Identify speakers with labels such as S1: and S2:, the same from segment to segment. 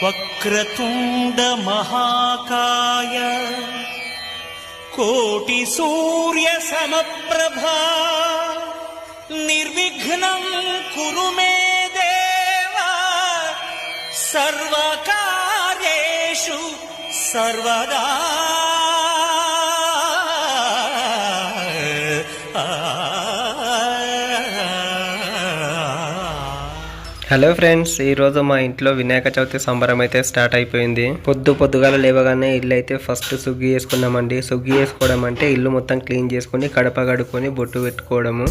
S1: వక్రతుండ మహాకాయ కోటి సూర్య సమప్రభా నిర్విఘ్నం కురు మే దేవా సర్వకార్యేషు సర్వదా.
S2: హలో ఫ్రెండ్స్, ఈరోజు మా ఇంట్లో వినాయక చవితి సంబరం అయితే స్టార్ట్ అయిపోయింది. పొద్దుగాల లేవగానే ఇల్లు అయితే ఫస్ట్ సుగ్గి వేసుకున్నామండి. సుగ్గి వేసుకోవడం అంటే ఇల్లు మొత్తం క్లీన్ చేసుకుని కడప కడుక్కొని బొట్టు పెట్టుకోవడము.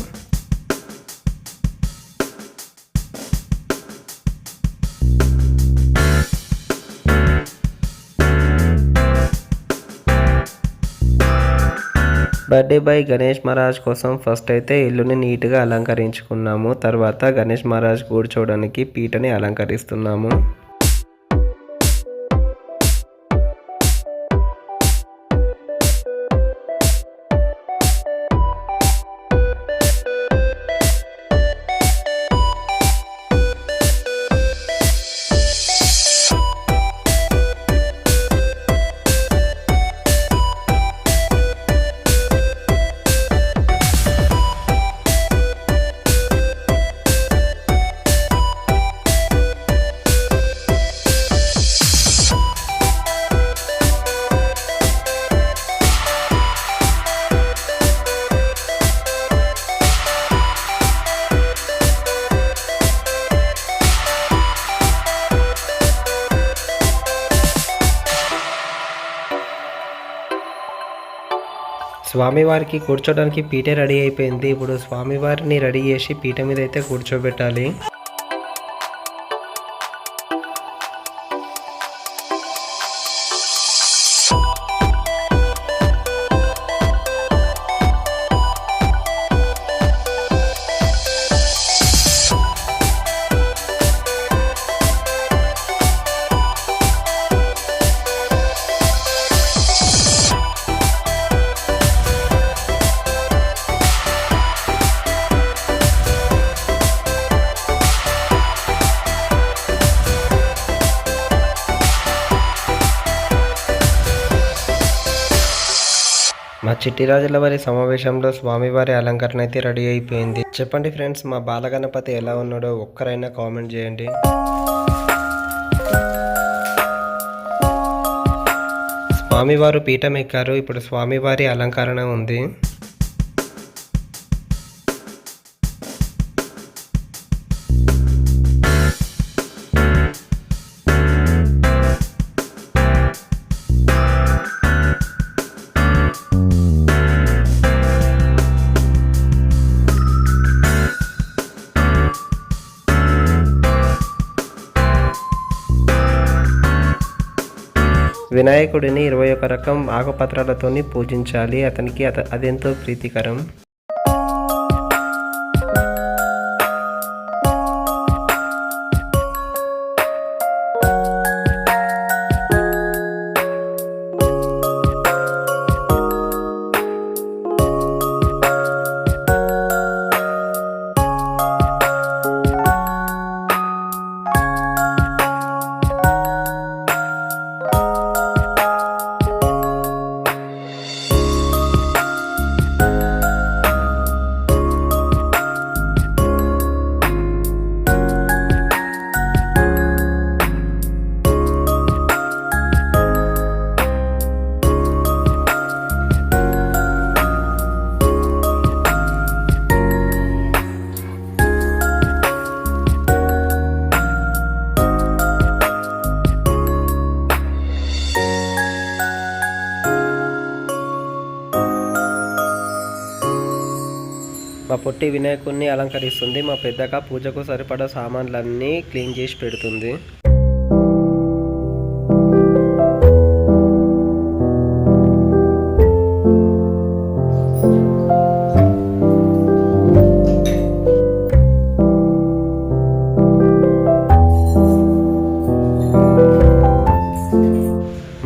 S2: బర్త్డే బాయ్ గణేష్ మహారాజ్ కోసం ఫస్ట్ అయితే ఇల్లుని నీట్గా అలంకరించుకున్నాము. తర్వాత గణేష్ మహారాజ్ కూర్చోవడానికి పీటని అలంకరిస్తున్నాము. స్వామివారికి కూర్చోడానికి పీట రెడీ అయిపోయింది. ఇప్పుడు స్వామివారిని రెడీ చేసి పీట మీద అయితే కూర్చోబెట్టాలి. మా చిట్టిరాజుల వారి సమావేశంలో స్వామివారి అలంకరణ అయితే రెడీ అయిపోయింది. చెప్పండి ఫ్రెండ్స్, మా బాలగణపతి ఎలా ఉన్నాడో ఒక్కరైనా కామెంట్ చేయండి. స్వామివారు పీఠం ఎక్కారు. ఇప్పుడు స్వామివారి అలంకరణ ఉంది. వినాయకుడిని 21 రకం ఆకుపత్రాలతో పూజించాలి. అతనికి అదెంతో ప్రీతికరం. మా పొట్టి వినాయకుడిని అలంకరిస్తుంది. మా పెద్దగా పూజకు సరిపడా సామాన్లన్నీ క్లీన్ చేసి పెడుతుంది.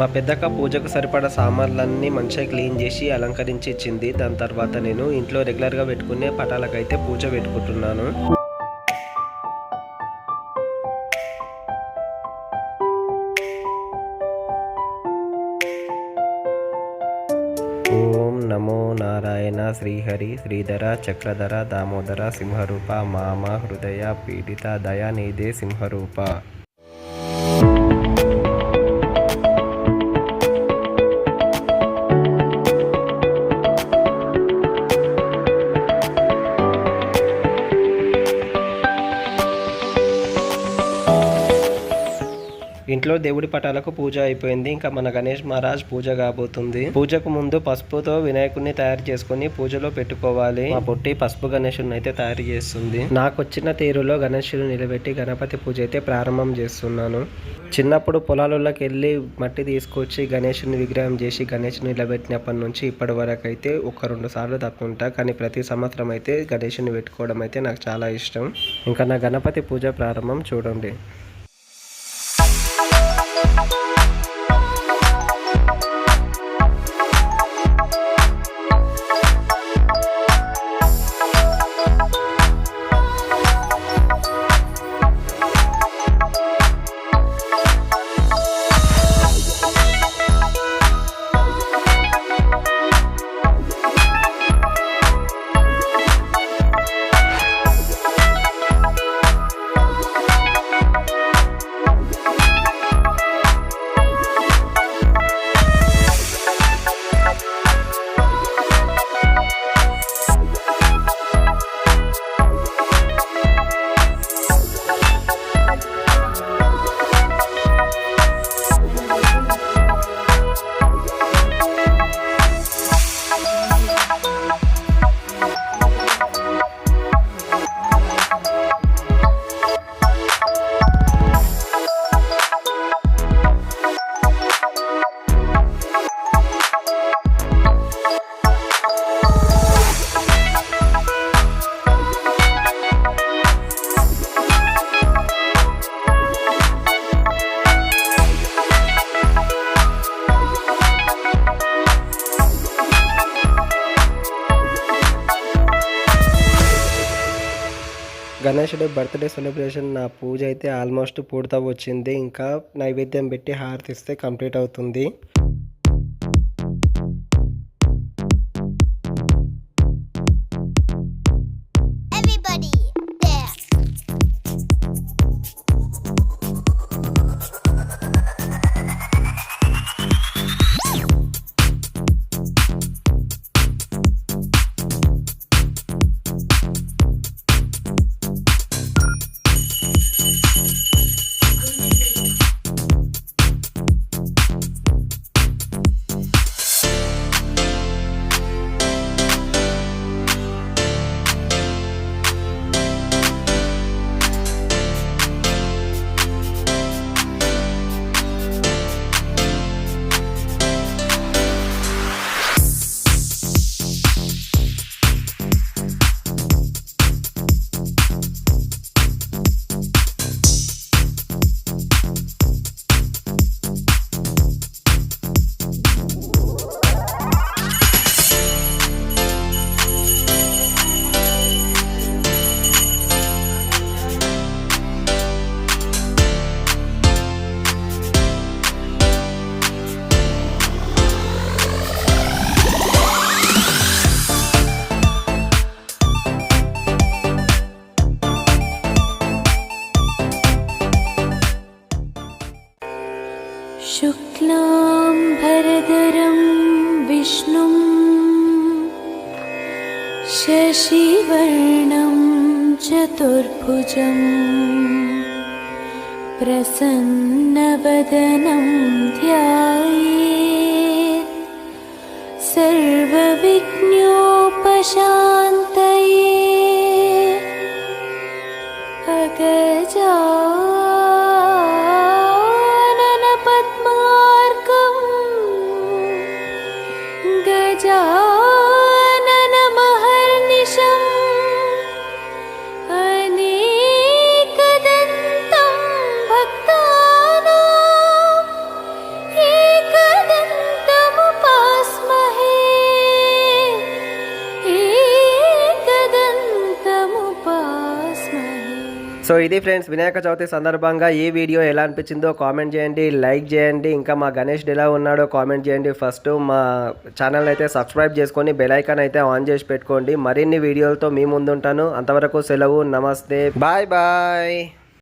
S2: మా పెద్దక్క పూజకు సరిపడా సామాన్లన్నీ మంచిగా క్లీన్ చేసి అలంకరించి ఇచ్చింది. దాని తర్వాత నేను ఇంట్లో రెగ్యులర్గా పెట్టుకునే పటాలకైతే పూజ పెట్టుకుంటున్నాను. నమో నారాయణ శ్రీహరి శ్రీధర చక్రధర దామోదర సింహరూప మామ హృదయ పీడిత దయానిధే సింహరూప. ఇంట్లో దేవుడి పటాలకు పూజ అయిపోయింది. ఇంకా మన గణేష్ మహారాజ్ పూజ కాబోతుంది. పూజకు ముందు పసుపుతో వినాయకుడిని తయారు చేసుకుని పూజలో పెట్టుకోవాలి. మా పొట్టి పసుపు గణేశుని అయితే తయారు చేస్తుంది. నాకు వచ్చిన తీరులో గణేశుని నిలబెట్టి గణపతి పూజ అయితే ప్రారంభం చేస్తున్నాను. చిన్నప్పుడు పొలాలలోకి వెళ్ళి మట్టి తీసుకొచ్చి గణేశుని విగ్రహం చేసి గణేశుని నిలబెట్టినప్పటి నుంచి ఇప్పటి వరకు అయితే 1-2 సార్లు తప్పుంటా, కానీ ప్రతి సంవత్సరం అయితే గణేశుని పెట్టుకోవడం అయితే నాకు చాలా ఇష్టం. ఇంకా నా గణపతి పూజ ప్రారంభం చూడండి. గణేశుడి బర్త్డే సెలబ్రేషన్ నా పూజ అయితే ఆల్మోస్ట్ పూర్తి వచ్చింది. ఇంకా నైవేద్యం పెట్టి హారతిస్తే కంప్లీట్ అవుతుంది.
S3: शुक्लाम्बरधरं विष्णुं शशिवर्णं चतुर्भुजं प्रसन्नवदनं ध्यायेत् सर्वविघ्नोपशान्तये अगजा गजाननमहर्निशम् अनेकदन्तं भक्तानाम् एकदन्तमुपास्महे।
S2: సో ఇది ఫ్రెండ్స్, వినాయక చవితి సందర్భంగా ఈ వీడియో ఎలా అనిపించిందో కామెంట్ చేయండి, లైక్ చేయండి. ఇంకా మా గణేష్ ఎలా ఉన్నాడో కామెంట్ చేయండి. ఫస్ట్ మా ఛానల్ అయితే సబ్స్క్రైబ్ చేసుకొని బెల్ ఐకాన్ అయితే ఆన్ చేసి పెట్టుకోండి. మరిన్ని వీడియోలతో మీ ముందుంటాను. అంతవరకు సెలవు, నమస్తే, బాయ్ బాయ్.